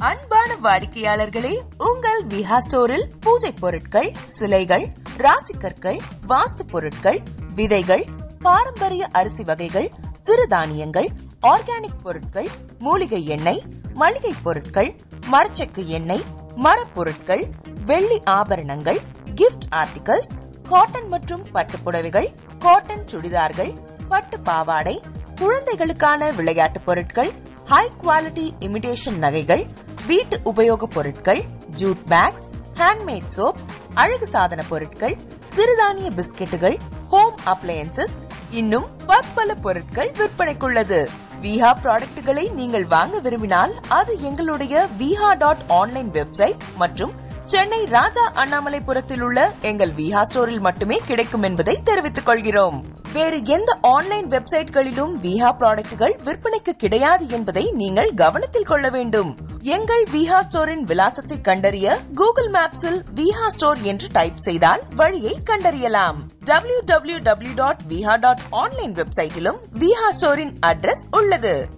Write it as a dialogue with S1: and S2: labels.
S1: அன்பான வாடிக்கையாளர்களே, உங்கள் விஹா ஸ்டோரில் பூஜை பொருட்கள், சிலைகள், ராசிக்கற்கள், வாஸ்து பொருட்கள், விதைகள், பாரம்பரிய அரிசி வகைகள், சிறுதானியங்கள், ஆர்கானிக் பொருட்கள், மூலிகை எண்ணெய், மளிகை பொருட்கள், மரச்செக்கு எண்ணெய், மரப்பொருட்கள், வெள்ளி ஆபரணங்கள், கிஃப்ட் ஆர்டிகல்ஸ், காட்டன் மற்றும் பட்டு புடவைகள், காட்டன் சுடிதார்கள், பட்டு பாவாடை, குழந்தைகளுக்கான விளையாட்டு பொருட்கள், ஹை குவாலிட்டி இமிடேஷன் நகைகள், வீட்டு உபயோக பொருட்கள், ஜூட் பேக்ஸ், ஹேண்ட்மேட் சோப்ஸ், அழகு சாதன பொருட்கள், சிறுதானிய பிஸ்கெட்டுகள், ஹோம் அப்ளையன்சஸ், இன்னும் பற்பல பொருட்கள் விற்பனைக்குள்ளது. விஹா ப்ராடக்ட்களை நீங்கள் வாங்க விரும்பினால் அது எங்களுடைய viha.online வெப்சைட் மற்றும் சென்னை ராஜா அண்ணாமலைபுரத்தில் உள்ள எங்கள் விஹா ஸ்டோரில் மட்டுமே கிடைக்கும் என்பதை தெரிவித்துக் கொள்கிறோம். வேறு எந்த ஆன்லைன் வெப்சைட்களிலும் விஹா ப்ராடக்ட்கள் விற்பனைக்கு கிடையாது என்பதை நீங்கள் கவனத்தில் கொள்ள வேண்டும். எங்கள் விஹா ஸ்டோரின் விலாசத்தை கண்டறிய கூகுள் மேப்ஸில் விஹா ஸ்டோர் என்று டைப் செய்தால் வழியை கண்டறியலாம். www.viha.online வெப்சைட்டிலும் விஹா ஸ்டோரின் அட்ரஸ் உள்ளது.